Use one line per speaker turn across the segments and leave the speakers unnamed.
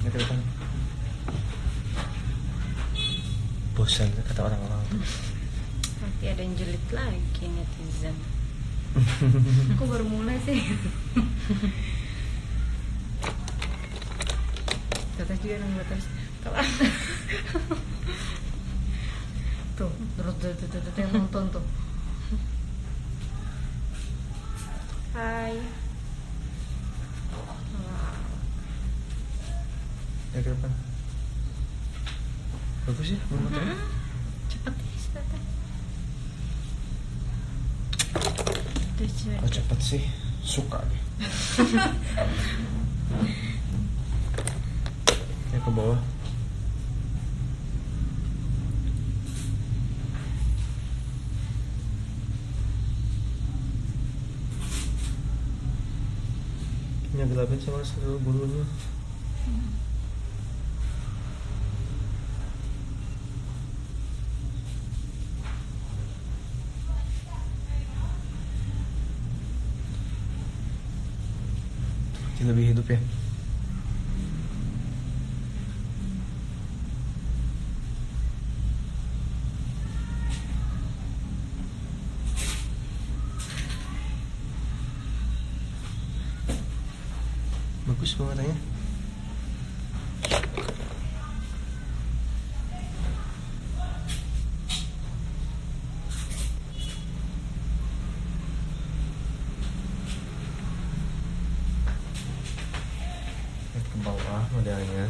Ini ke depan. Bosan kata orang-orang.
Nanti ada yang julid lagi netizen. Aku baru mulai sih. Teteh juga nunggu terus. Tuh, terus yang nonton tuh. Hai.
Ya ke depan. Bagus ya, motornya.
Cepet ya, cepet.
Oh cepet sih, suka deh. Ya ke bawah. Ini gelapin sama seluruh bulunya. Lebih hidup ya. Bagus banget ya. Ke bawah modelnya.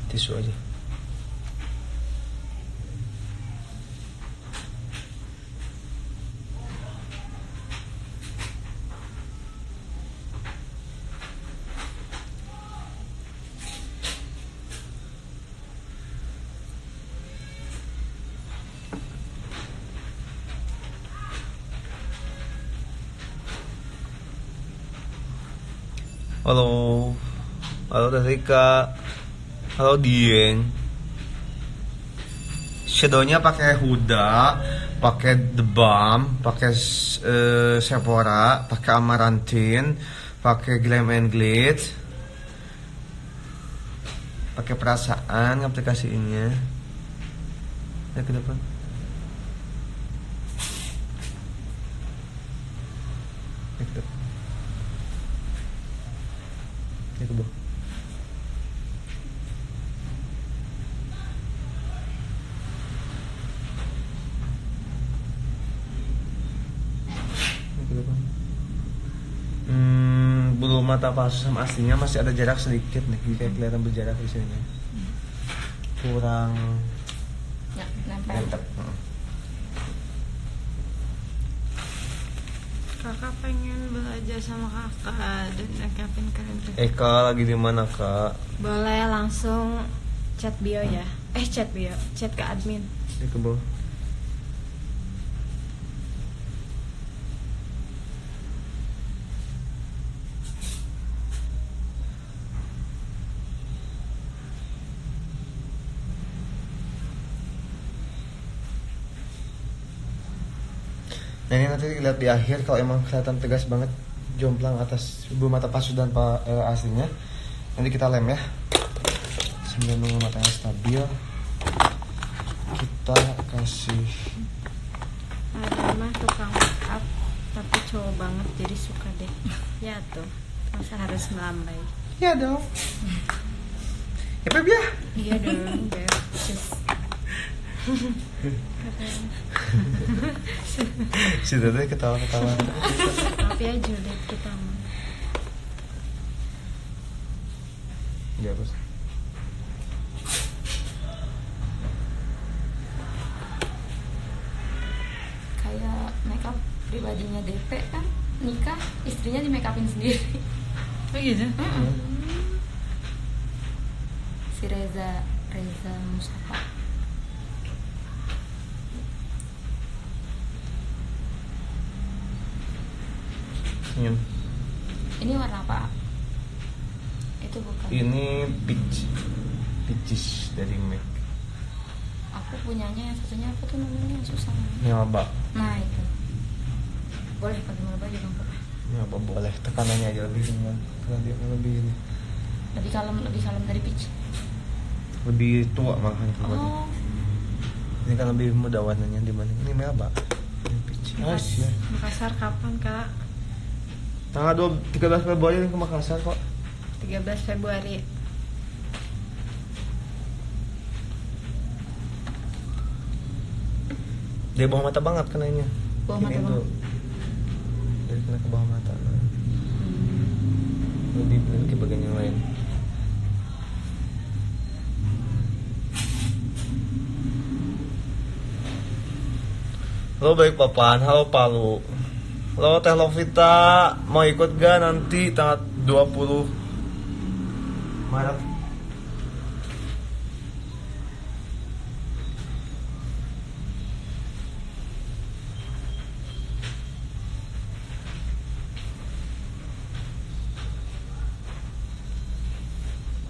Tisu aja. Halo, halo Rika, halo Dieng. Shadownya pakai Huda, pakai The Balm, pakai Sephora, pakai Amaranthine, pakai Glam and Glitz, pakai Perasaan aplikasinya. Ya ke depan. Ya ke depan. Ya ke bawah. Bulu mata palsu sama aslinya masih ada jarak sedikit nih, kayak kelihatan berjarak di sini. Kurang
Ya, nempel. Kakak pengen belajar sama kakak dan nekapin kalian.
Eka lagi di mana kak?
Boleh langsung chat bio ya. Chat bio, chat ke admin.
Di ke bawah. Nah ini nanti lihat di akhir kalau emang kelihatan tegas banget jomplang atas bulu mata palsu dan aslinya, nanti kita lem ya. Sambil nunggu matanya stabil, kita kasih.
Ada mah tukang make up tapi cowok banget jadi suka deh. Ya tuh, masa harus melambai?
Ya dong. Ya Beb ya.
Iya dong, Beb.
Si Dede ketawa-ketawa.
Tapi aja deh kita mah.
Ya bos.
Kayak makeup pribadinya DP kan nikah istrinya di make upin sendiri.
Oh gitu?
Si Reza Mustafa.
Senyum.
Ini warna apa? Itu bukan.
Ini peaches dari MAC.
Aku punyanya yang satunya apa tuh namanya susah.
Ini maba.
Nah itu boleh pakai maba juga nggak apa-apa.
Ini maba boleh. Tekanannya aja lebih ringan. Tekanan dia kan lebih ini.
Lebih kalem dari peach.
Lebih tua malahan kalau ini.
Oh,
Ini kan lebih muda warnanya dibanding ini maba. Ini peach. Ya.
Makassar kapan kak?
Tanggal 13 Februari ke Makassar kok.
13 Februari.
Dia bawah mata banget kenanya.
Bawah mata
Ini
banget.
tuh. Jadi kena ke bawah mata. Lebih ke bagian yang lain. Halo baik papan, halo Palu. Halo Teh Lovita, mau ikut gak nanti tanggal 20 Maret?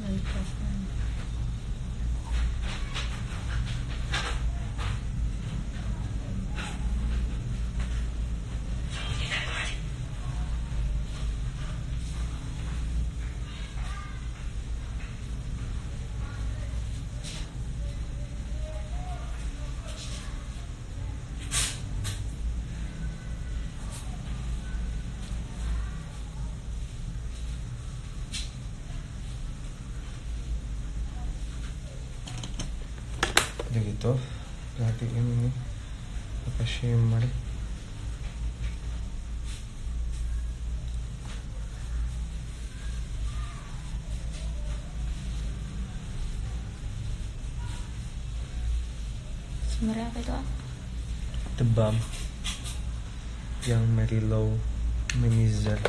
Balikpapan.
Udah gitu, perhatiin ini apa shimmer.
Sebenarnya apa itu?
The Balm yang Mary Lou Minizer.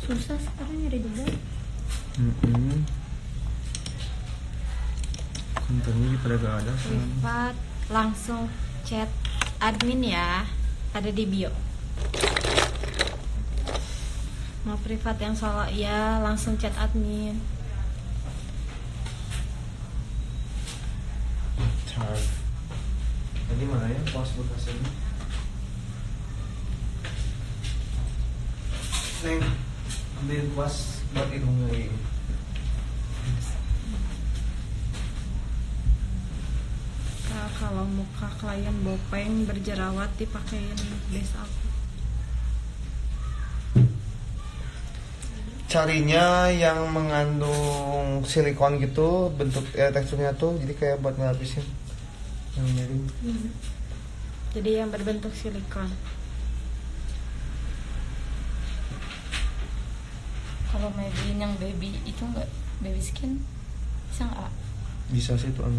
Susah sekarang nyari juga.
Kontennya pada gak ada sih.
Privat langsung chat admin ya, ada di bio. Mau privat yang solo ya langsung chat admin.
Chart. Tadi mana ya pas bekasnya? Neng, ambil kuas buat hidung lagi.
Kalau muka klien bopeng berjerawat dipakein base up.
Carinya yang mengandung silikon gitu, bentuk teksturnya tuh jadi kayak buat ngelapisin yang miring.
Jadi yang berbentuk silikon. Kalau Maybelline yang baby itu enggak, baby skin bisa nggak?
Bisa sih tuh anu.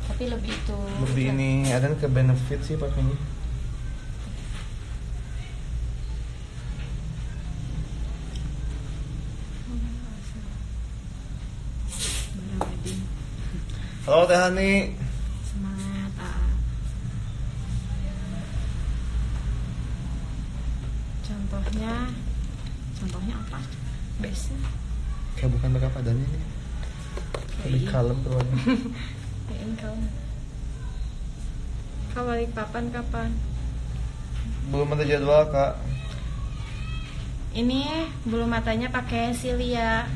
Tapi lebih itu
Lebih ini ada ke benefit sih pakainya.
Barang wedding.
Halo Teh Hani.
Semangat Contohnya apa? Base
Kayak bukan mereka padanya nih. Lebih kalem keluarnya.
Kau balik papan kapan?
Belum ada jadwal kak.
Ini bulu matanya pakai Cilia.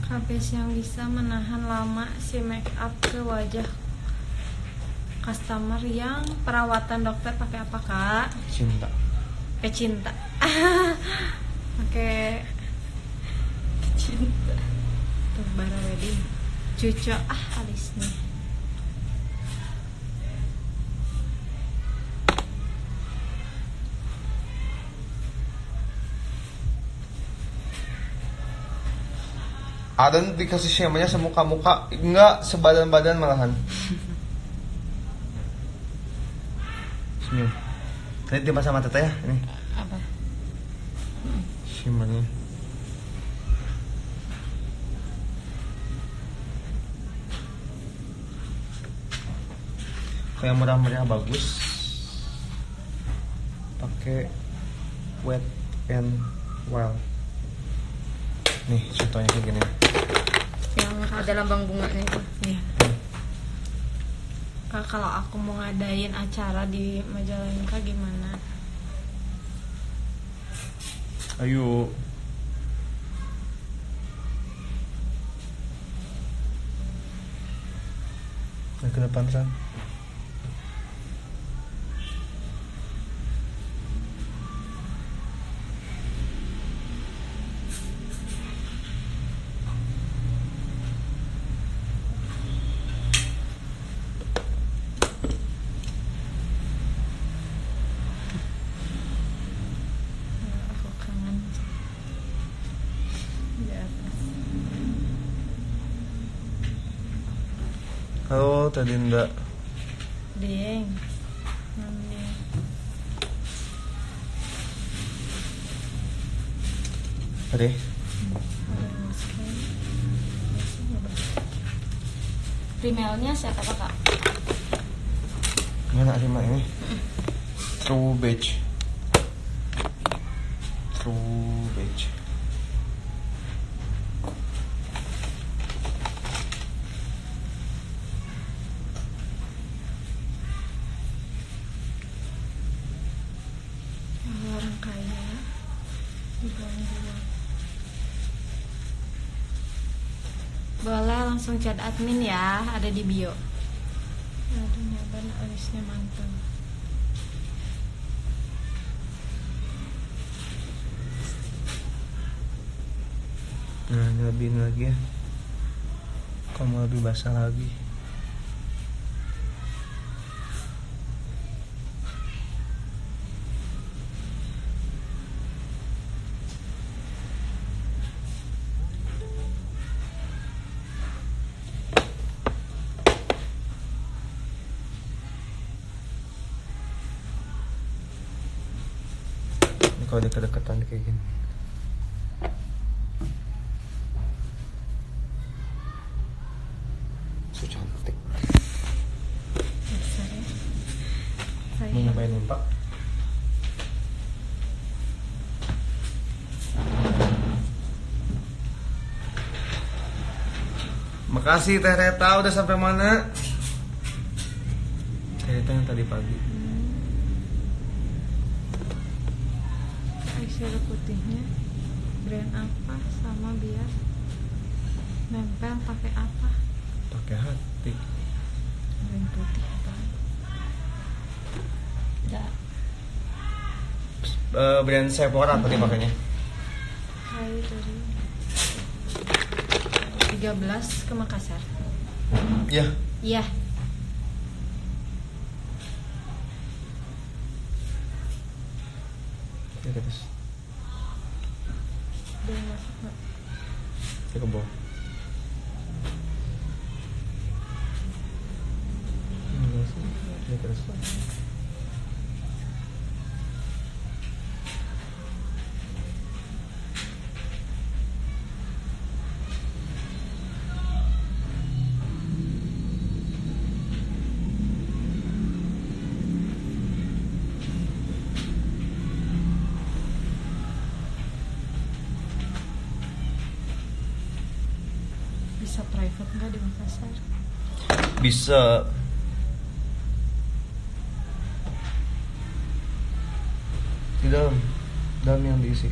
Kabes yang bisa menahan lama si make up ke wajah customer yang perawatan dokter pakai apa kak?
Cinta.
Pakai cinta. Pakai cinta. Tuh bara wedding. Cucu alisnya.
Ada dikasih shimmernya semuka-muka, enggak sebadan-badan malahan. Senyum. Tadi dipasang mata teh ya, ini
Apa?
shimmernya. Kayak murah-murah bagus. Pakai Wet n Wild. Nih contohnya kayak gini.
Yang ada lambang bunganya itu.
Iya. Kak, kalau aku mau ngadain acara di Majalengka gimana?
Ayo. Nah, ke depan San.
Aku kangen di atas.
Halo, tadi ndak.
Deng. Mami.
Tadi.
Ada masker. Primelnya siapa Kak?
Mana Rima ini? True Beach. True Beach.
Orang kaya dibuang. Boleh langsung chat admin ya, ada di bio. Aduh, nyaban alisnya mantap.
Nah, nyobain lagi ya. Kamu lebih basah lagi. Ini kalau deket-deketan kayak gini. So cantik.
Dasar ya. Saya
Mau nyobain nih, Pak? Makasih Teh Reta, udah sampai mana? Teh Reta yang tadi pagi.
eyeshadow putihnya brand apa sama biar nempel pakai apa?
Pakai hati.
Brand putih apa?
Brand Sephora tadi pakainya.
Kayak dari 13 ke Makassar.
Iya.
Iya.
Ya terus.
Udah masuk nggak?
Saya ke bawah. Ya terus.
Bisa private nggak di Makassar?
Bisa. Di dalam yang diisi.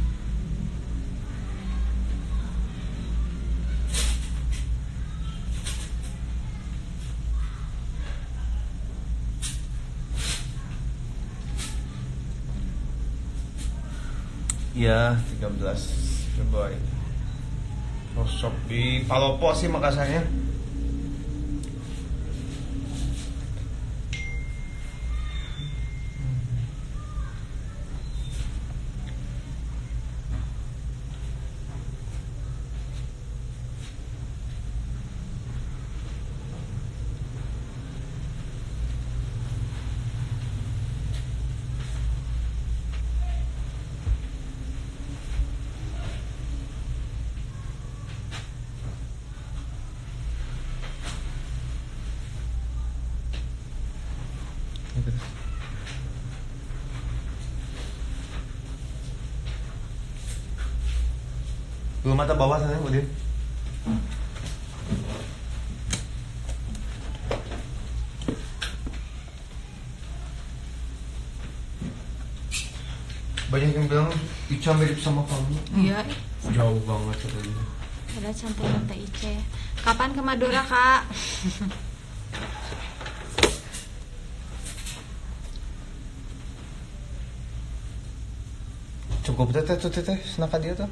Iya, 13 Februari. Workshop di Palopo sih Makassarnya. Dua mata bawah sana, Udin. banyak yang bilang Ica mirip sama kamu.
Iya.
Jauh banget katanya.
Ada cantik Tante Ice. Kapan ke Madura, Kak?
Cukup teteh senaka dia tuh.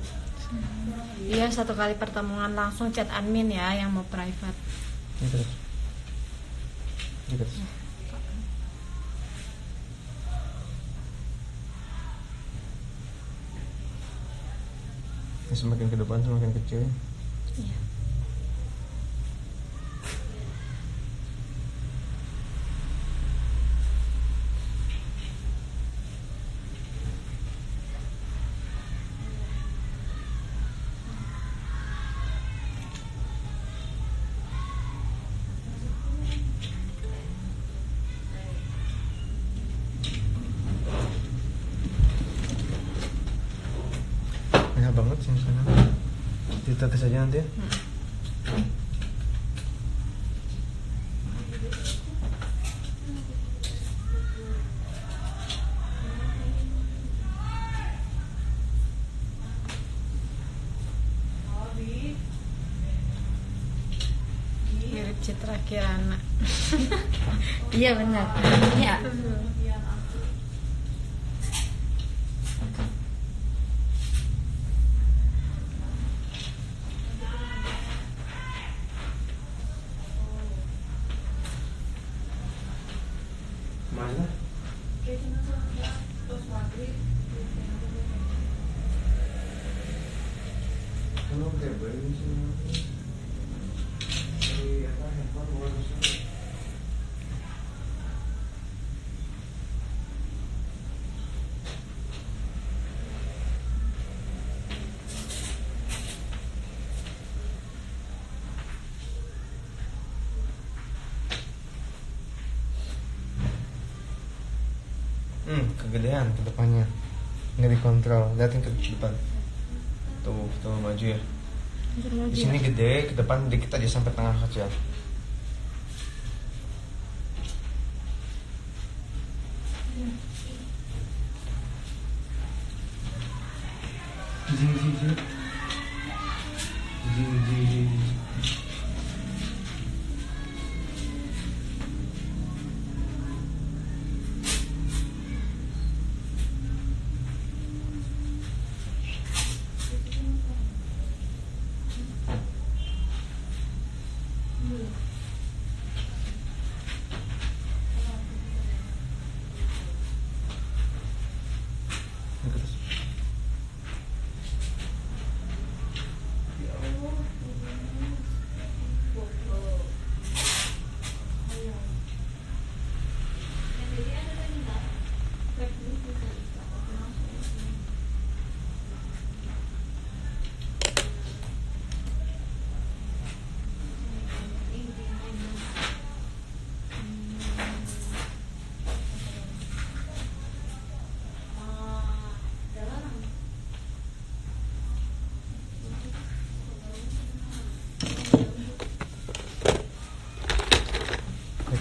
Iya, 1 kali pertemuan langsung chat admin ya yang mau private.
Ini terus. Ini terus. Ini semakin ke depan semakin kecil.
Iya.
Enak banget sih sana. Ditetes aja nanti ya.
Mirip Citra Kirana.
Iya benar. Iya.
Mana? Kalau table ini semua. Dari apa handphone bukan rusak. Kegedean ke depannya. Nggak dikontrol. Lihatin ke depan. Tuh maju ya. Di sini gede, ke depan dikit aja sampai tengah kecil.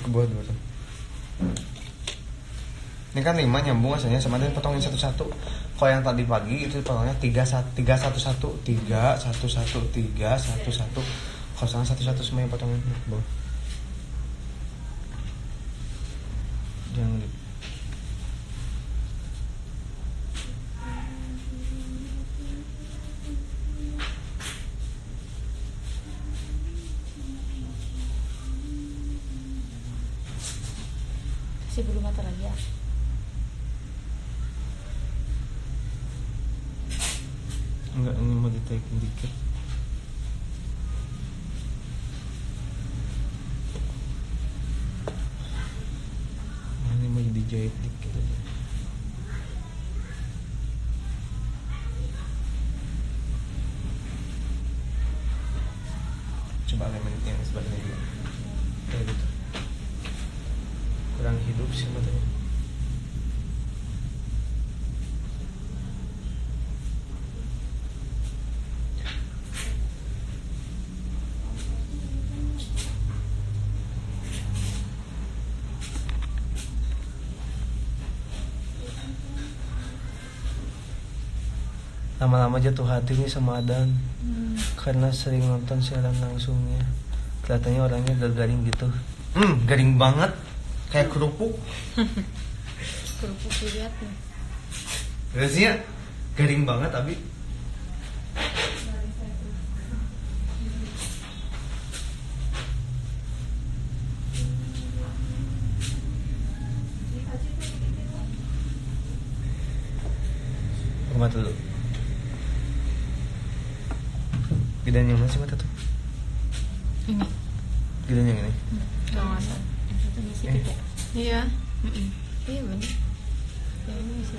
Ke bawah dulu tuh. Ini kan 5 nyambung asalnya sama dia potongin satu-satu. Kalau yang tadi pagi itu potongnya 3 1 1 3 1 1 3 1 1. Kalau sekarang satu-satu semuanya potongin ke bawah. Jangan gitu.
Si bulu mata lagi ya.
Enggak, ini mau ditaikin dikit. Ini mau dijahit dikit aja. Coba elemen yang sebelahnya dulu. Kayak gitu. Kurang hidup sih matanya. lama-lama jatuh hati nih sama Adan karena sering nonton siaran langsungnya. Kelihatannya orangnya agak garing gitu. Garing banget, kayak kerupuk.
Kerupuk lihat nih.
Rasanya garing banget tapi ke mata dulu. Gedean yang mana sih mata tuh?
Ini.
Gedean yang ini.
Kawasan.
Yang satu ngisi tiga.
Iya. Iya benar. Ya ini sih.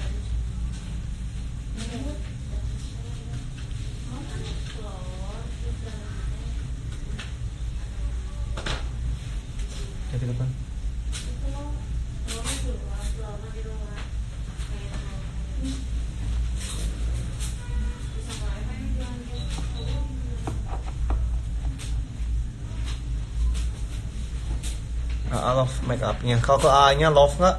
Ya, ke depan. I love make upnya. Kalau ke A-nya love nggak?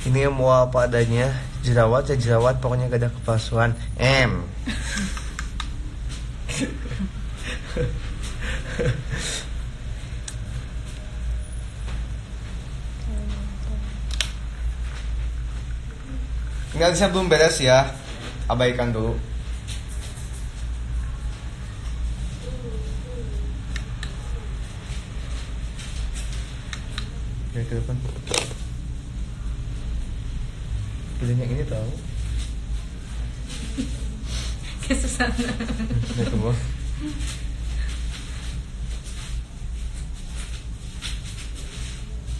Ini mau apa adanya, jerawat ya jerawat, pokoknya gak ada kepalsuan. Ingatnya belum beres ya, abaikan dulu. Ya ke depan. Pilihnya ini tahu.
Kesusahan.
Ya ke bawah.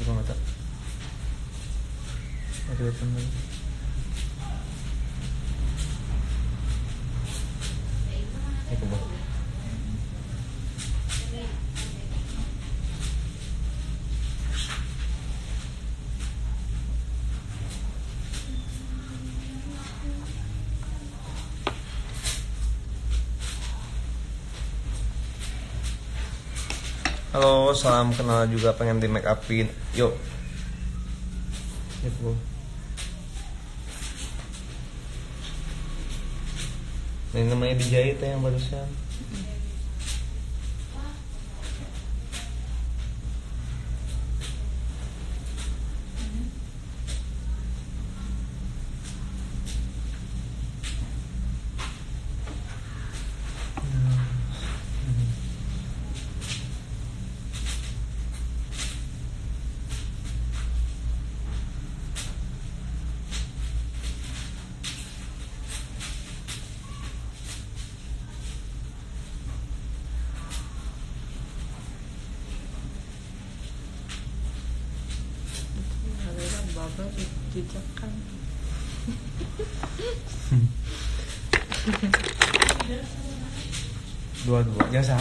Buka mata. Ya ke depan lagi. Ya ke bawah. Halo, salam kenal juga, pengen di make upin. Yuk. Yuk, ini namanya dijahit ya yang barusan.
Bubble dijejakkan.
Dua-dua, biasa.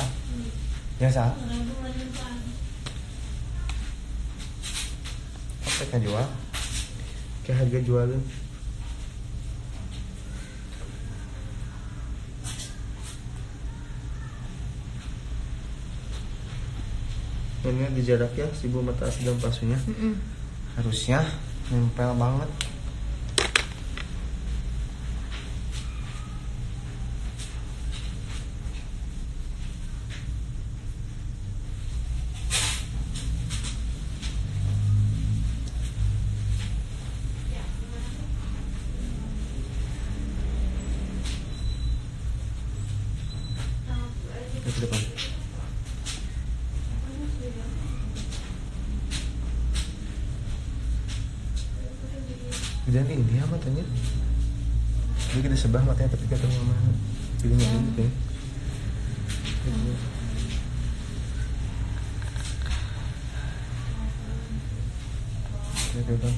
Biasa. Apa kan jual? Kayak harga jualin. Ini di jarak ya, si bu mata asli dan palsunya. Harusnya nempel banget. Ke depan. Dan ini ya matanya. Dia gede sebelah matanya tapi kata mama. Jadi nggak gitu ya. Ya coba.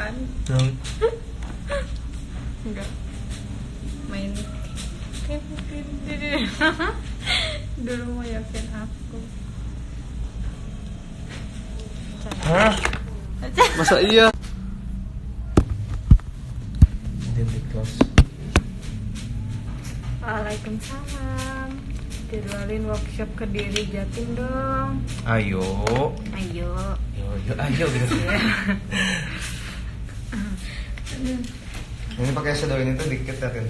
kan? Enggak. Main dulu mau yakin aku.
Hah? Masa iya? Di close.
Waalaikumsalam. Jadwalin workshop Kediri Jatim dong.
Ayo.
Ayo.
Ayo gitu. Ini pakai shadow ini tuh dikit ya kan.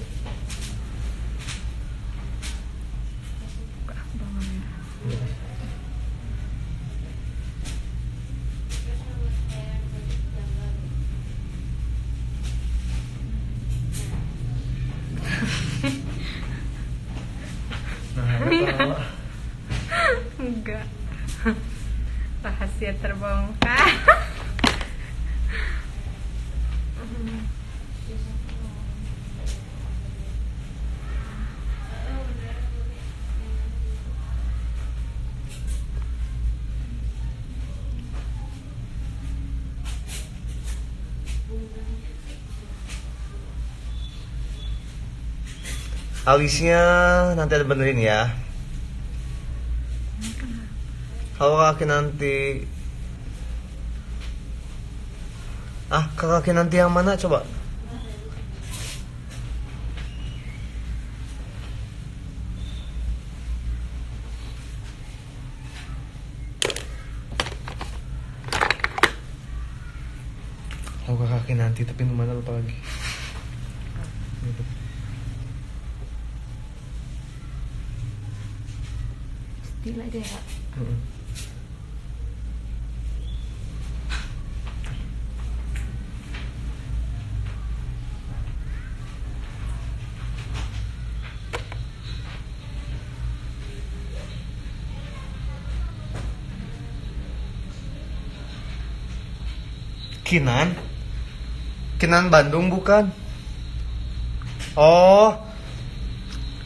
Enggak. Rahasia terbongkar.
Alisnya nanti ada benerin ya. Kalau kaki nanti kaki nanti yang mana coba? Kalau kaki nanti tapi mana lupa lagi. Gitu.
Gila deh ya.
Kinan Bandung bukan? Oh,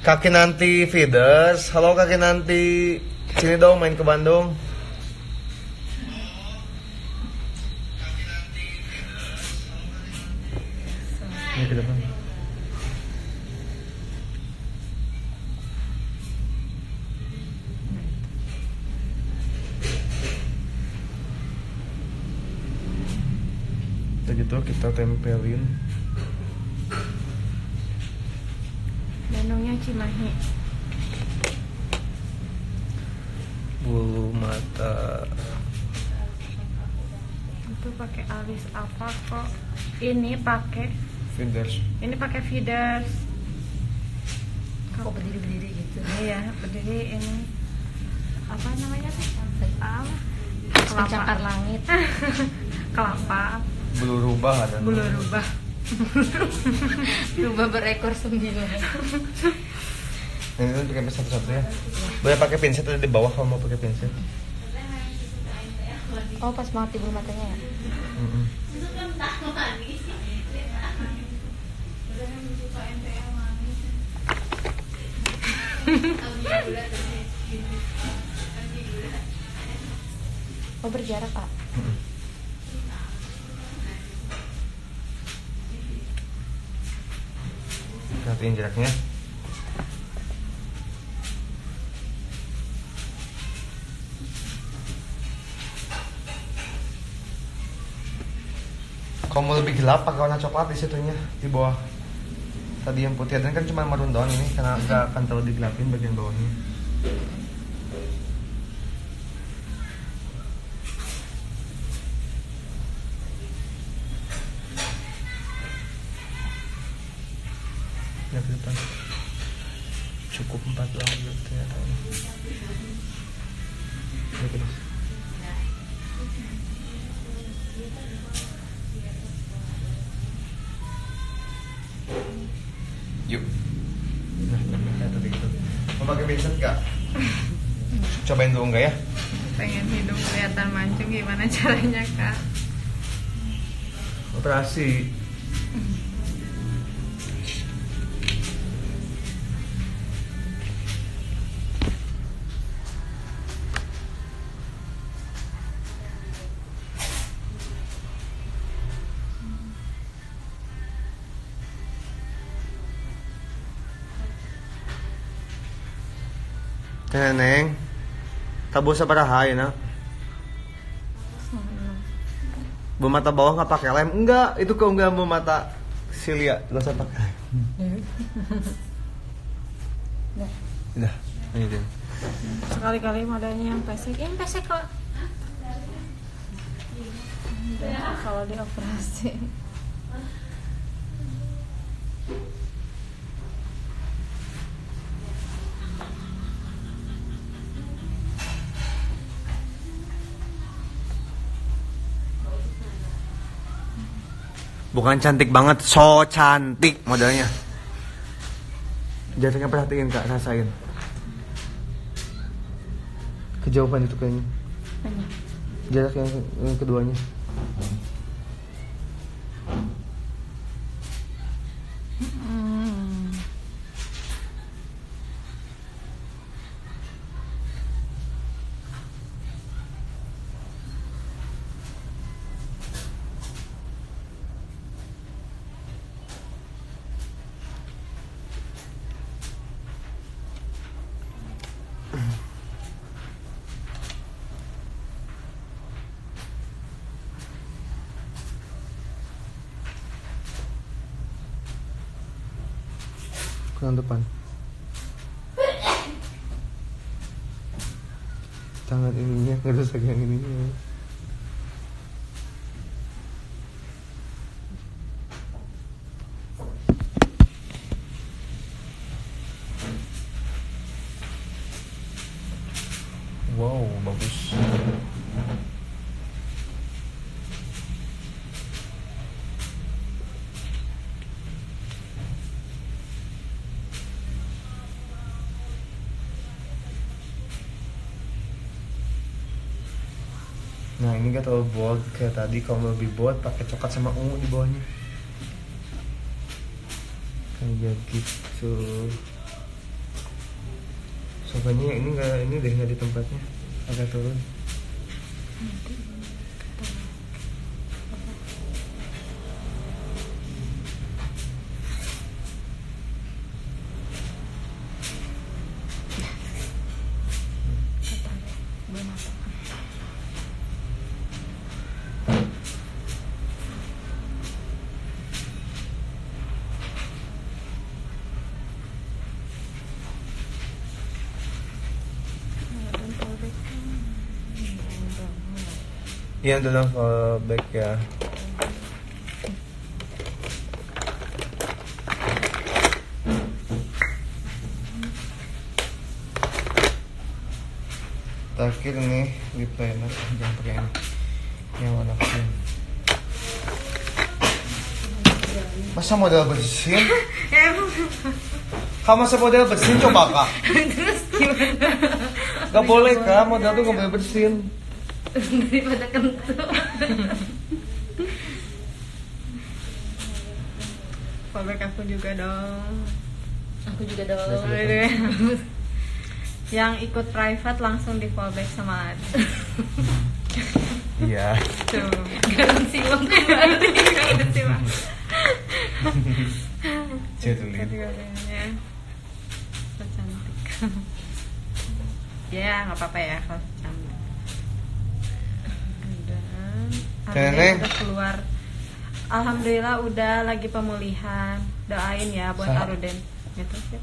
Kaki Nanti Feeders. Halo Kaki Nanti, sini dong main ke Bandung. Ini ke depan. Udah gitu kita tempelin.
Bandungnya Cimahi.
Bulu mata.
Itu pakai alis apa kok? Ini pakai
Feeders.
feeders.
Kok berdiri-berdiri gitu?
Iya, berdiri ini apa namanya tuh? Apa?
Pencakar langit.
Kelapa.
Bulu rubah ada.
Bulu rubah.
Rubah berekor 9.
Ini tuh pakai satu-satu ya. Boleh pakai pinset ada di bawah kalau mau pakai pinset.
Oh, pas mati bulu matanya ya? Oh, berjarak, Pak.
Perhatiin jaraknya. Kalau mau lebih gelap pakai warna coklat di situnya di bawah. Tadi yang putih dan kan cuma marun doang ini karena nggak akan terlalu digelapin bagian bawahnya. Ya ke depan. Cukup 4 doang gitu ternyata. Ya, terus. Yuk. Nah, ternyata tadi gitu. Mau pakai pinset nggak? Cobain dulu nggak ya?
Pengen hidung kelihatan mancung, gimana caranya, Kak?
Operasi. Neneng. Tabo sa parahay na. Bumata bawah nggak pakai lem? Enggak, itu keunggahan bumata Silia nggak usah pakai. Udah, lanjutin.
Sekali-kali modalnya yang pesek. Yang pesek kok. Udah, kalau dioperasi.
Bukan cantik banget, so cantik modelnya. Jaraknya perhatiin Kak, rasain. Kejauhan itu kayaknya. Jarak yang keduanya. Kurang depan. Tangan ininya ngerusak yang ininya. Wow, bagus. Nah ini gak terlalu bold kayak tadi. Kalau lebih bold pakai coklat sama ungu di bawahnya. Kayak gitu. Soalnya ini deh nggak di tempatnya, agak turun. Iya dalam fallback ya. Terakhir nih di planner, jangan pakai ini. Yang warna pink. Masa model bersin? Kamu masa model bersin coba Kak.
Terus gimana?
Gak boleh Kak, model tuh gak boleh bersin.
Daripada kentut. Fallback aku juga dong.
Aku juga dong.
Yang ikut private langsung di fallback sama Adi.
Iya.
Tuh. Garansi uang kembali. Garansi uang.
Cetulin.
Kategorinya so cantik. Ya nggak apa-apa ya kalau cantik. Alhamdulillah udah keluar. Alhamdulillah udah lagi pemulihan. Doain ya buat Aruden. Gitu sih.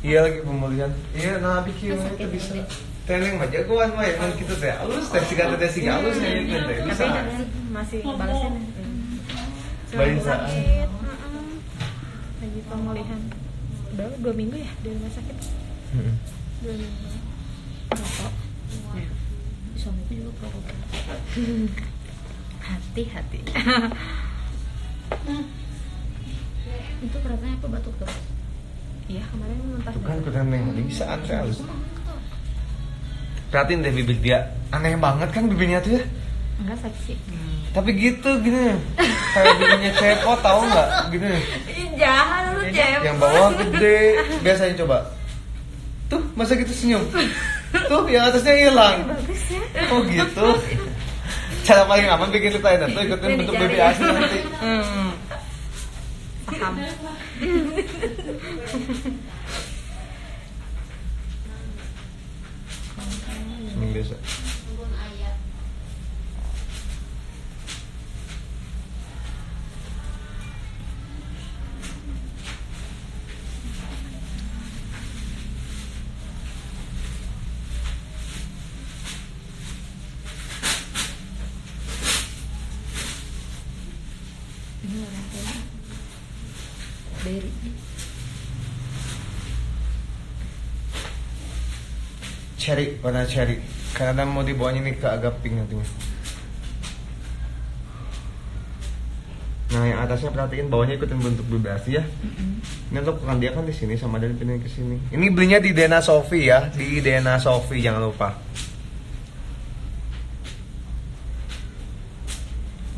Iya lagi pemulihan. Iya nah bikin itu bisa. Teneng mah jagoan mah emang gitu teh. Alus teh siga teh siga alus nya itu teh. Bisa.
Tapi masih balasin.
Bayi
sakit. Lagi pemulihan. Udah 2 minggu ya di rumah sakit. 2 minggu. Rokok. Ya.
Suamiku juga perokok.
Hati-hati.
Itu beratnya apa batuk terus?
Iya kemarin muntah.
Tuh kan teneng bisa antre alus. Perhatiin deh bibir dia. Aneh banget kan bibirnya tuh ya.
Enggak seksi.
Tapi gitu gini. Kayak bibirnya cepot tahu nggak? Gini.
Ih, jahat lu cewek.
Yang bawah gede. Biasanya coba. Tuh masa gitu senyum. Tuh yang atasnya hilang.
Bagus ya.
Oh gitu. Cara paling aman bikin kita itu ikutin bentuk baby asli nanti.
Paham.
cherry, warna cherry. Karena mau dibawanya ini ke agak pink nantinya. Nah, yang atasnya perhatiin bawahnya ikutin bentuk vibrasi ya. Ini untuk dia kan di sini sama dan pindahin ke sini. Ini belinya di Dena Sofi ya, di Dena Sofi jangan lupa.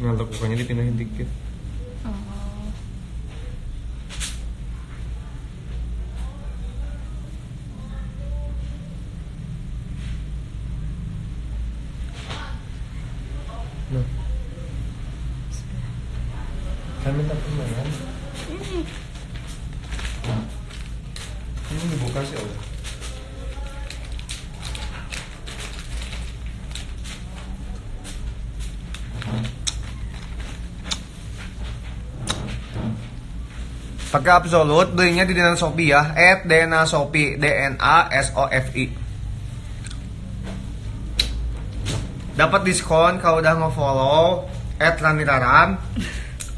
Nah, untuk bukannya dipindahin dikit.
Oh.
Nah. Kan minta permen. Ini dibuka sih udah. Pakai Absolut, belinya di Dena Sofi ya, @Dena Sofi, DNASOFI. Dapat diskon kalau udah nge-follow @Raniraram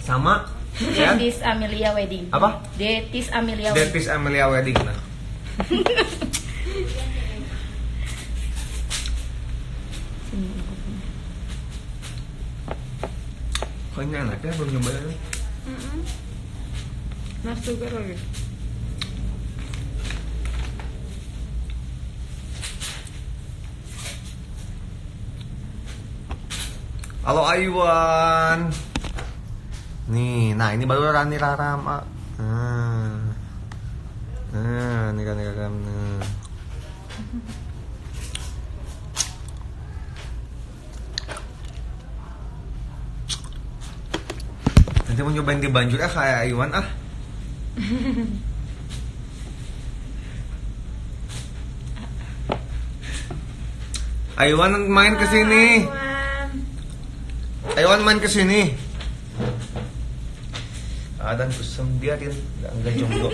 sama ya?
Detis Amelia Wedding.
Apa?
Detis Amelia Wedding.
Detis Amelia Wedding. Nah. Kok ini enak ya, belum nyoba ya?
Mas sugar lagi.
Halo Aywan. Nih, nah ini baru Rani Raram. Ini Rani Raram. Nah. Nanti mau nyobain di Banjur ya kayak Aywan ah. Aywan main ke sini. Aywan main ke sini. Dan kusem biarin, enggak jomblo.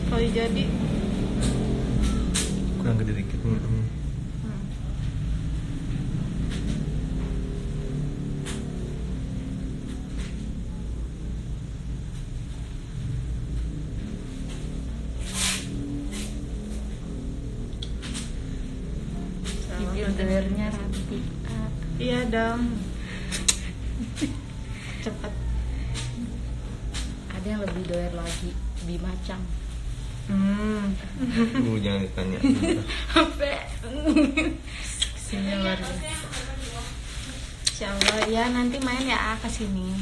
Sekali jadi.
Kurang gede dikit.
Bibirnya rapi.
Iya dong. Cepat.
Ada yang lebih doer lagi, bimacang.
Jangan ditanya.
Apa?
Kesini luar biasa.
Insya Allah ya nanti main ya ke sini.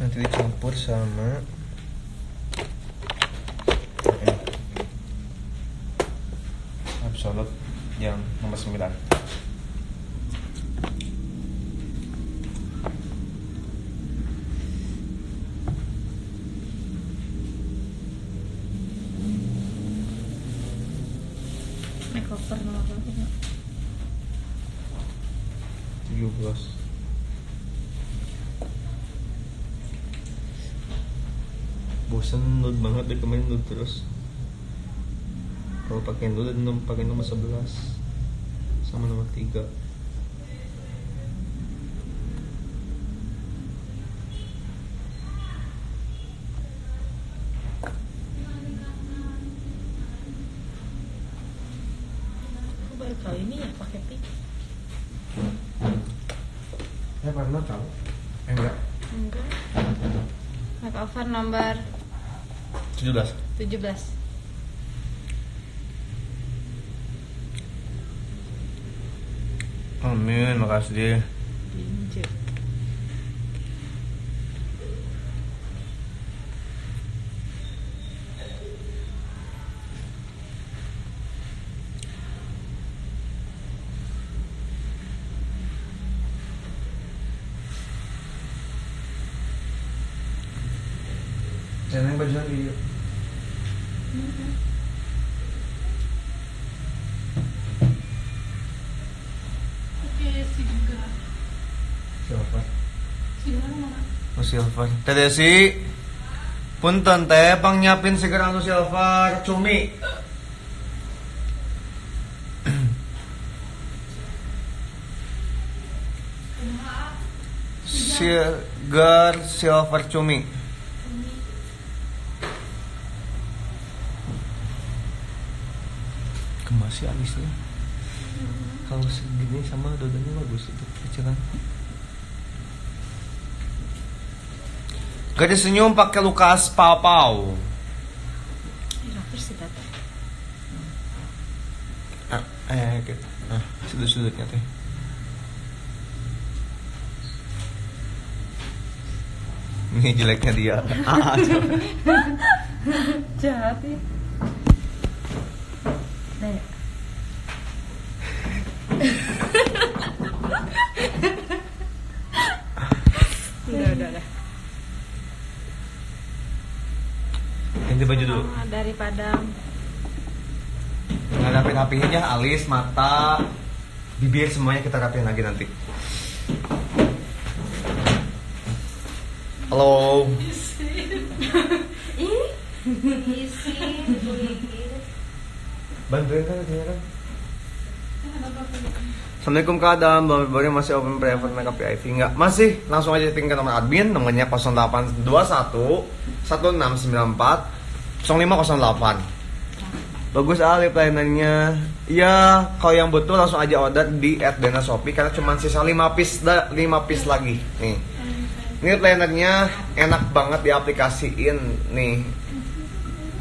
Nanti dicampur sama Absolut yang nomor 9.
Makeover nomor berapa?
17. Bosan nude banget deh kemarin nude terus. Kalau pakai nude pakai nomor 11 sama nomor 3.
Aku baru kali ini ya pakai pink.
Ya pernah tahu? Enggak.
Enggak.
Makeover nomor
17.
17.
Amin, makasih deh.
Pinjam.
Jangan baju lagi. Silver. Oh, silver. Teh Desi. Punten teh pang nyiapin seger anu silver cumi. Seger silver cumi. Gemas sih alisnya. Kalau segini sama dodanya bagus itu kecilan. Gadis senyum pakai Lukas Pau-Pau.
Rapper sih tata.
Gitu. Sudut-sudutnya teh. Ini jeleknya dia.
Jahat ya. Nih. Udah.
Ganti baju dulu.
Daripada
Nggak rapi-rapihin aja alis, mata, bibir semuanya kita rapiin lagi nanti. Halo. Bantuin kan kan. Assalamualaikum Kak Adam, baru masih open private makeup VIP enggak? Masih, langsung aja tinggal nomor admin, nomornya 0821 1694 0508. Bagus lip linernya. Iya, kalau yang butuh langsung aja order di @denashopee karena cuma sisa 5 piece lagi. Nih. Ini lip linernya enak banget diaplikasiin nih.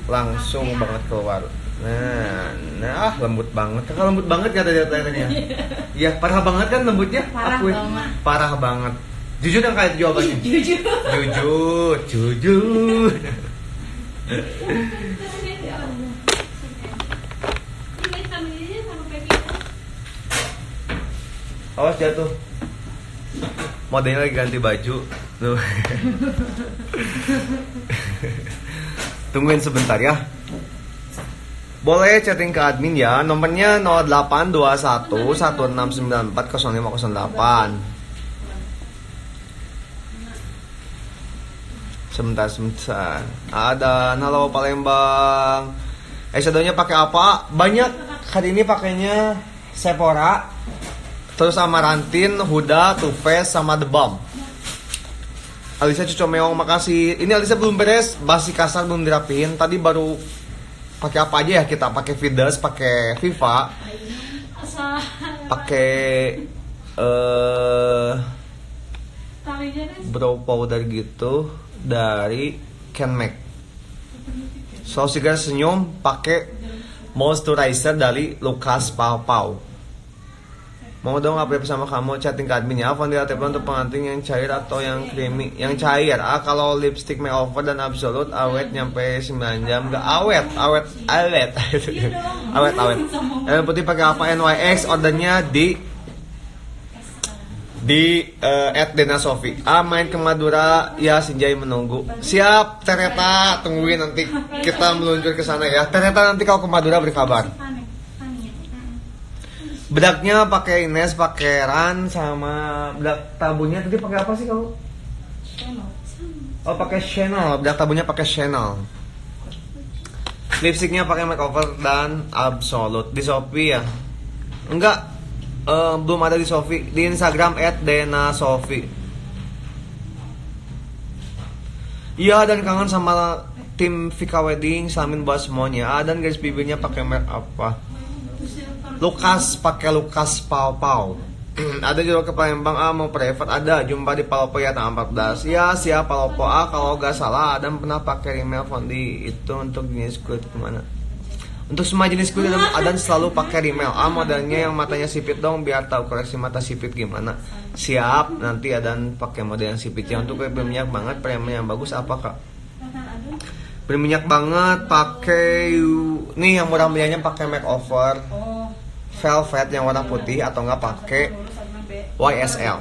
Langsung banget keluar. Nah, lembut banget. Kakak lembut banget kata lip linernya. Iya, parah banget kan lembutnya? Parah banget. Jujur yang kayak jawabannya. Jujur. Awas jatuh. Modelnya lagi ganti baju. Tuh. Tungguin sebentar ya. Boleh chatting ke admin ya. Nomornya 0821 1694 0508. Sebentar. Ada. Halo Palembang. Eyeshadownya pakai apa? Banyak. Hari ini pakainya Sephora. Terus Amarantin, Huda, Too Faced, sama The Balm. Alisa Cucomeong, makasih. Ini Alisa belum beres, basi kasar belum dirapihin. Tadi baru pakai apa aja ya kita? Pakai Fides, pakai Viva, pakai brow powder gitu dari Kenmac. So Sigar senyum pakai moisturizer dari Lukas Pau-Pau. Mau dong update sama kamu, chatting ke admin ya. Fondant Teflon untuk pengantin yang cair atau yang creamy? Yang cair. Kalau lipstick makeover dan absolute awet nyampe 9 jam. Gak awet. Awet. Yang putih pakai apa? NYX. Ordernya di @denashopee. Main ke Madura ya, Sinjai menunggu. Siap, Tereta, tungguin nanti kita meluncur ke sana ya. Tereta nanti kalau ke Madura berkabar. Bedaknya pakai Ines, pakai Ran, sama bedak tabunya tadi pakai apa sih kamu? Oh, pakai Chanel. Bedak tabunya pakai Chanel. Lipstiknya pakai makeover dan absolute. Di Shopee ya? Enggak, belum ada di Shopee. Di Instagram @denashopee. Iya, dan kangen sama tim Vika Wedding. Salamin buat semuanya. Dan garis bibirnya pakai merek apa? Lukas, pakai Lukas Pau-Pau. Ada juga ke Palembang mau private, ada. Jumpa di Palopo ya tanggal 14. Ya, siap Palopo kalau gak salah Adam pernah pakai rimel fondi itu untuk jenis kulit gimana? Untuk semua jenis kulit Adam selalu pakai rimel. Modelnya yang matanya sipit dong biar tahu koreksi mata sipit gimana. Siap, nanti Adam pakai model yang sipitnya. Untuk kulit berminyak banget, premium yang bagus apa Kak? Berminyak banget pakai nih yang murah meriahnya pakai makeover velvet yang warna putih atau enggak pakai YSL.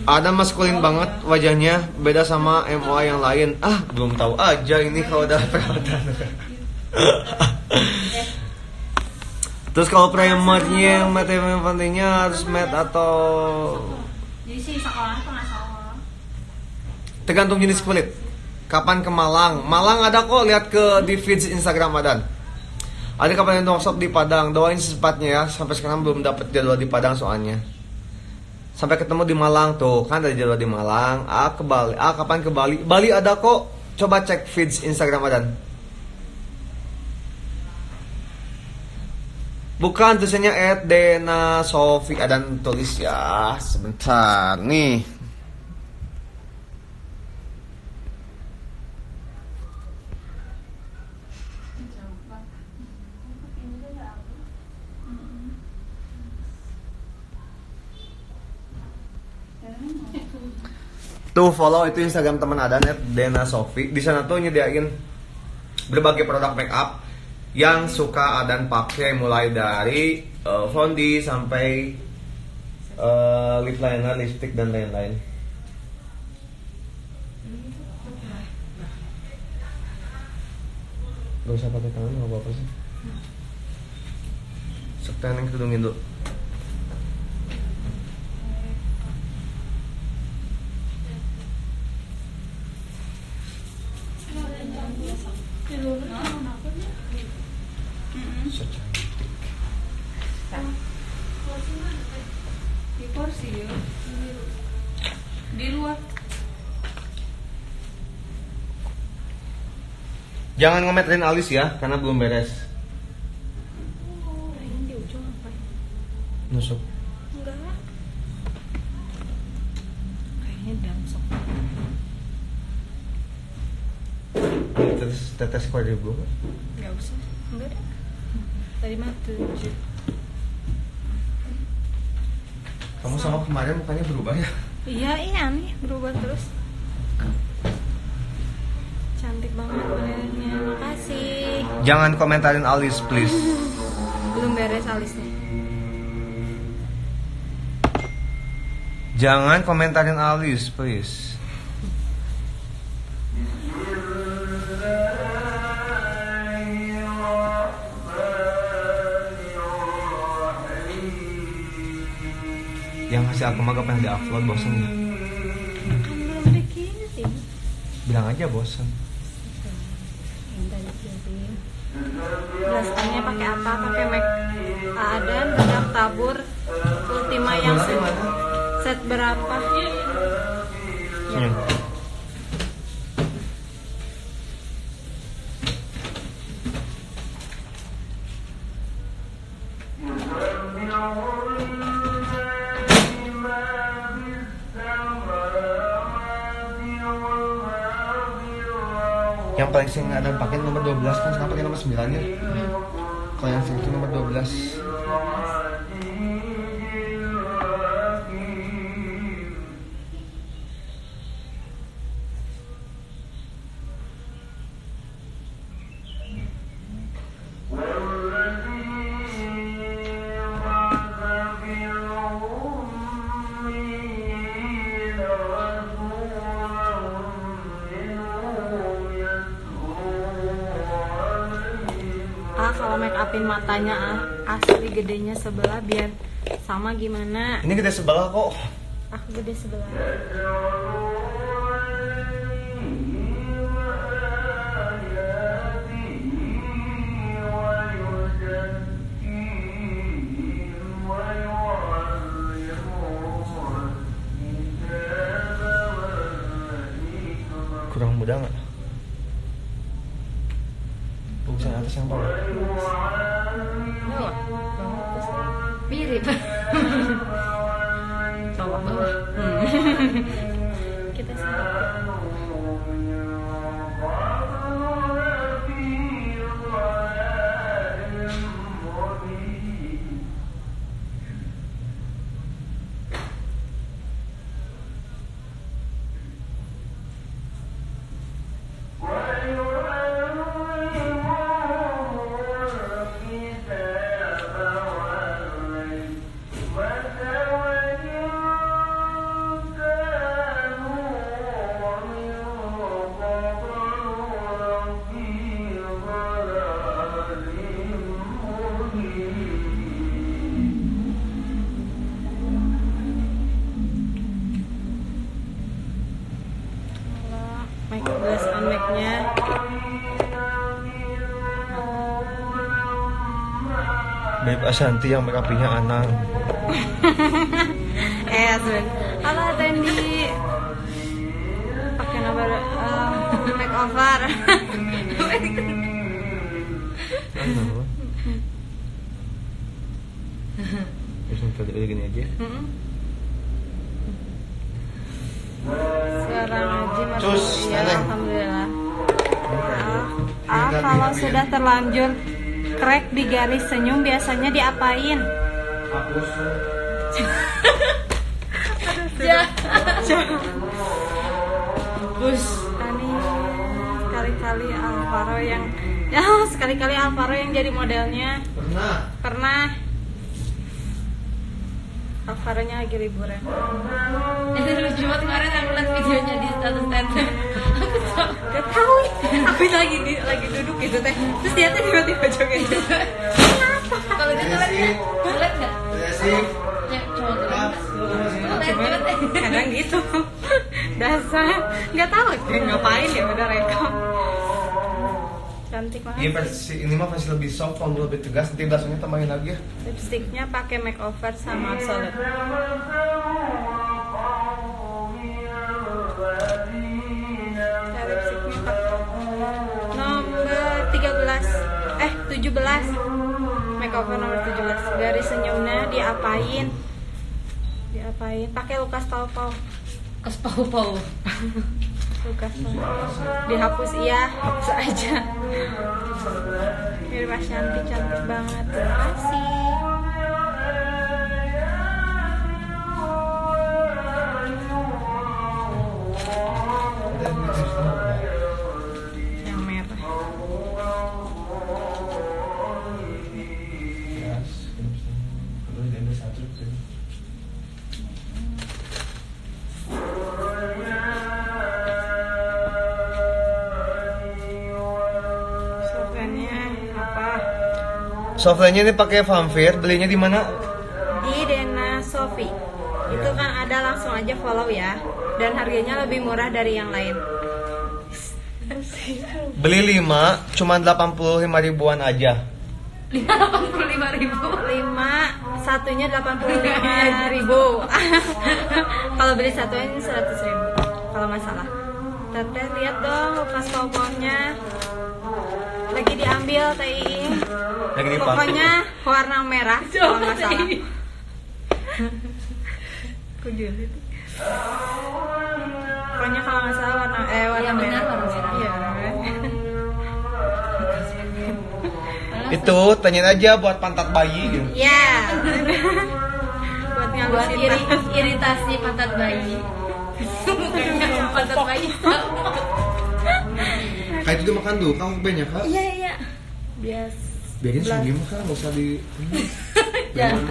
Ada maskulin banget wajahnya, beda sama MOA yang lain. Belum tahu aja ini kalau udah perawatan. Terus kalau primernya yang matte yang pentingnya harus matte atau
Jadi sih sekolah tuh nggak salah.
tergantung jenis kulit. Kapan ke Malang? Malang ada kok, lihat ke di feeds Instagram Adan. Ada kapan yang workshop di Padang, doain secepatnya ya. Sampai sekarang belum dapat jadwal di Padang soalnya. Sampai ketemu di Malang tuh, kan ada jadwal di Malang. Ke Bali. Kapan ke Bali? Bali ada kok. Coba cek feeds Instagram Adan. Bukan tulisannya @Dena Sofi, Adan tulis ya. Sebentar nih. Tuh follow itu Instagram teman Adan @Dena Sofi. Di sana tuh nyediain berbagai produk make up yang suka Adan pakai, mulai dari foundation sampai lip liner, lipstick dan lain-lain. Gak usah pakai tangan, nggak apa-apa sih. Sekarang yang kedungin dulu.
Di kursi ya. Di luar.
Jangan ngometrin alis ya, karena belum beres.
Ini di ujung apa?
Nusuk.
Enggak. Kayaknya damsok.
Tetes keluar dari belum.
Enggak usah. Enggak deh. Tadi mah 7.
Kamu sama kemarin mukanya berubah ya?
Iya nih berubah terus. Cantik banget benernya. Makasih.
Jangan komentarin alis please.
Belum beres alisnya.
Jangan komentarin alis please. Yang ngasih aku mah pengen di-upload, bosen ya.
Kan belum ada kirim.
Bilang aja bosen.
Minta dikirim. Belasannya pakai apa? Pakai make Adan, bedak tabur, Ultima yang set berapa?
Senyum. Yang paling sering ada pakai nomor 12 kan, sekarang pakai nomor 9 ya. Kalau yang sering itu nomor 12.
Kalau make upin matanya asli gedenya sebelah biar sama gimana?
Ini gede sebelah kok.
Aku gede sebelah.
Kurang muda nggak? Bagusan atas yang bawah.
Bawah. Mirip. Bawah. Kita sama. gloss on make-nya.
Babe Ashanti yang make up-nya Anang.
Asli. Halo Tendi. Pakai nomor makeover.
Terus nanti gini aja.
Suara ngaji masuk.
Cus,
Iya,
Neneng.
alhamdulillah. Kalau sudah terlanjur crack di garis senyum biasanya diapain?
Hapus.
Bus. Ani sekali-kali Alvaro yang jadi modelnya. Pernah. Alvaro-nya lagi liburan.
Lucu banget kemarin aku liat videonya di status tete.
Gak tahu. Aku lagi duduk gitu teh. Terus dia tuh tiba-tiba joget.
Kalau dia tuh liat nggak?
Asik.
Ya cowok tuh liat.
Kadang gitu. Dasar nggak tahu deh ngapain ya udah rekam. Cantik
Iya
banget.
versi ini mah versi lebih soft, kalau lebih tegas. Nanti blasonnya tambahin lagi ya.
Lipstiknya pakai makeover sama absolute. Ya, lipstiknya pakai nomor 17. Makeover nomor 17. Garis senyumnya diapain? Pakai Lukas Taupau.
Kes pau-pau.
Lukas dihapus, iya, hapus aja. Mirip Ashanti, cantik banget. Terima kasih. Yang merah. Softnya apa?
Softline-nya ini pakai Famfir, belinya di mana?
Di Dena Sofi. Itu kan ada, langsung aja follow ya. Dan harganya lebih murah dari yang lain.
Beli 5, cuma 85 ribuan aja.
85.000.
5, satunya 85.000. Kalau beli satunya 100.000. Kalau nggak salah. Teteh lihat dong Lukas Pau-Paunya. Lagi diambil Teh Iing.
Lagi dipakai.
Pokoknya warna merah kalau nggak salah. Pokoknya kalau nggak salah warna
Iya, benar,
merah.
warna merah.
Iya, warna merah.
Itu tanyain aja buat pantat bayi gitu.
Ya. Buat
Buat
ngalusin
iritasi pantat bayi. Bukannya pantat bayi.
Kayak itu makan tuh, kamu banyak kak?
Iya.
bias.
Biarin sendiri mah kak, nggak usah di.
Jangan.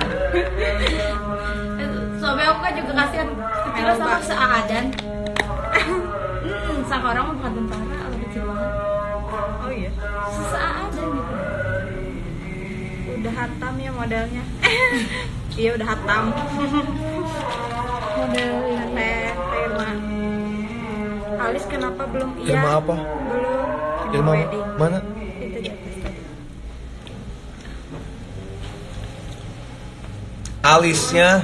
Suami aku kan juga kasihan. Kecil sama seadan. Sang orang mau bukan tentara, lebih kecil banget.
Oh iya.
Seadan gitu.
Udah hatam ya modelnya. Iya udah hatam.
Model
Teh Irma. Alis kenapa belum iya?
Irma apa?
Belum.
Irma
Wedding.
mana?
Itu di atas tadi.
Alisnya.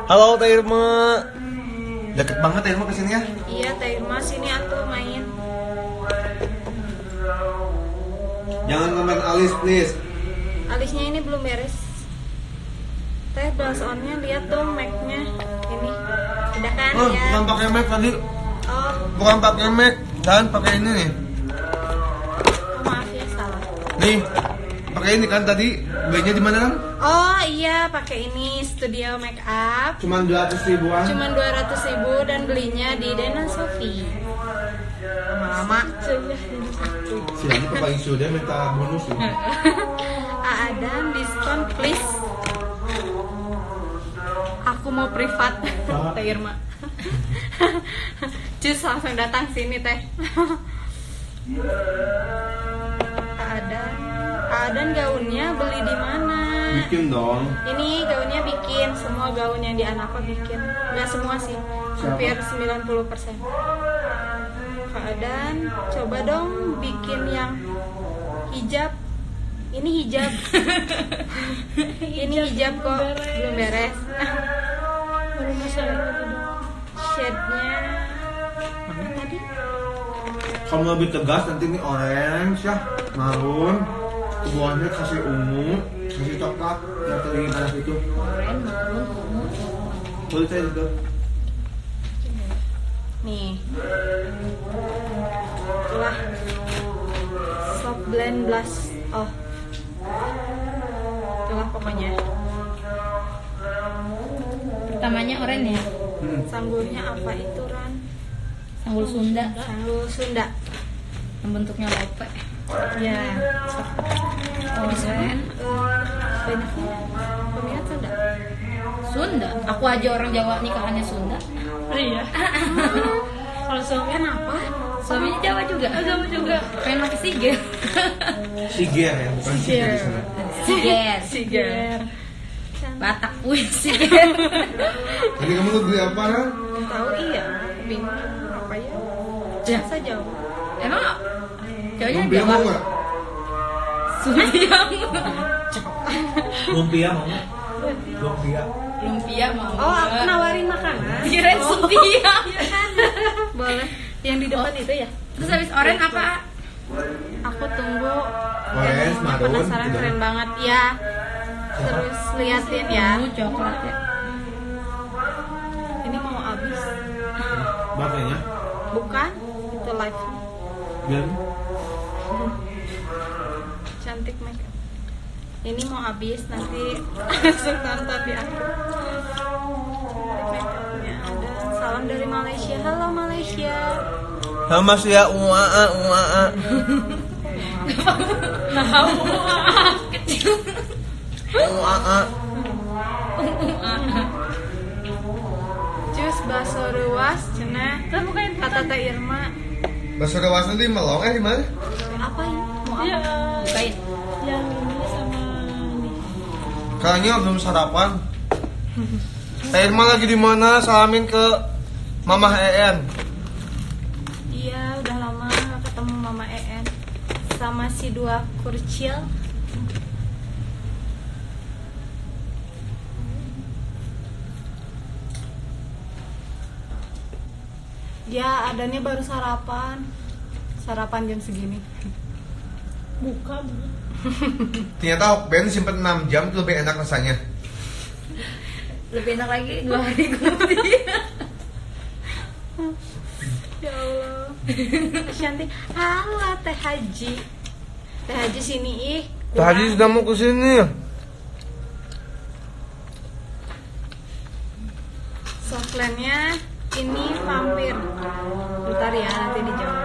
Halo Teh Irma. Deket banget Teh Irma kesini ya?
Iya Teh Irma sini atuh main.
Jangan komen alis please.
Alisnya ini belum beres. Teh blush on-nya lihat dong make-nya. Ini. Udah kan
Oh,
ya?
bukan pakai make tadi.
Oh,
Bukan pakai make, dan pakai ini nih.
oh, maaf ya salah.
Nih, pakai ini kan tadi. Belinya di mana kan?
Oh iya, pakai ini Studio Makeup.
Cuman 200 ribuan.
Cuman 200.000 dan belinya di Dena Sofi. Lama.
Si ini Bapak Isu dia minta bonus loh.
Adam diskon please. Aku mau privat. Teh Irma. Cus langsung datang sini teh. Adan gaunnya beli di mana?
Di bikin dong.
Ini gaunnya bikin, semua gaun yang di Anapa bikin. Nggak semua sih, hampir 90%. Kak Adan, coba dong bikin yang hijab. Ini hijab. Ini hijab kok, belum beres.
Baru masalah itu dong.
Shade-nya mana tadi?
Kamu lebih tegas nanti ini orange ya, marun. Ke bawahnya kasih ungu, kasih coklat. Yang tadi panas itu.
Oren, marun, ungu,
Boleh saya juga.
Nih. Itulah soft blend blush. Oh. Itulah pokoknya.
pertamanya oren ya.
Sanggulnya apa itu, Ran?
Sanggul Sunda
Sanggul Sunda.
yang bentuknya lope.
Ya.
Oren
Banyak peminat Sunda.
Sunda. Aku aja orang Jawa nikahannya Sunda.
Oh iya. Kalau suami kenapa?
Suaminya Jawa juga.
Jawa juga.
Pengen pakai siger.
Siger ya, bukan siger di sana.
Siger.
Siger.
Batak kuis siger.
Tadi kamu tuh beli apa kan?
Tahu iya. Bingung apa ya? Biasa Jawa.
Emang cowoknya
Lumpia
Jawa.
mau nggak?
Sumpiang.
Lumpia mau nggak? Lumpia.
Lumpia mau.
Oh, aku nawarin makanan.
Kirain sumpiang.
Boleh. Yang di depan itu ya?
Terus habis oren apa?
Aku tunggu.
Orange,
Yang
marun,
penasaran
gitu.
keren banget ya. Terus liatin ya.
Ungu coklat ya.
Ini mau habis.
Makanya,
Bukan? Itu live.
biar
Cantik make up. Ini mau habis nanti langsung nonton di aku. Cantik make upnya ada. Salam dari Malaysia. Halo Malaysia.
sama sih ya uaa.
Kecil.
Uaa.
Jus bakso ruas cenah. Kata Teh Irma.
Bakso dewasa di Melong di mana?
Apa ini? Mau
Iya.
apa?
Bukain.
Yang ini sama ini.
Kayaknya belum sarapan. Teh Irma lagi di mana? Salamin ke Mama En.
Iya, udah lama gak ketemu Mama En. Sama si dua kurcil. Ya, adanya baru sarapan. Sarapan jam segini.
Buka.
Ternyata Hokben simpen 6 jam itu lebih enak rasanya.
Lebih enak lagi 2 hari kemudian.
Ya Allah. Shanti, halo Teh Haji. Teh Haji sini ih.
Tadi sudah mau kesini.
Softlandnya ini vampir. Bentar ya, nanti dijawab.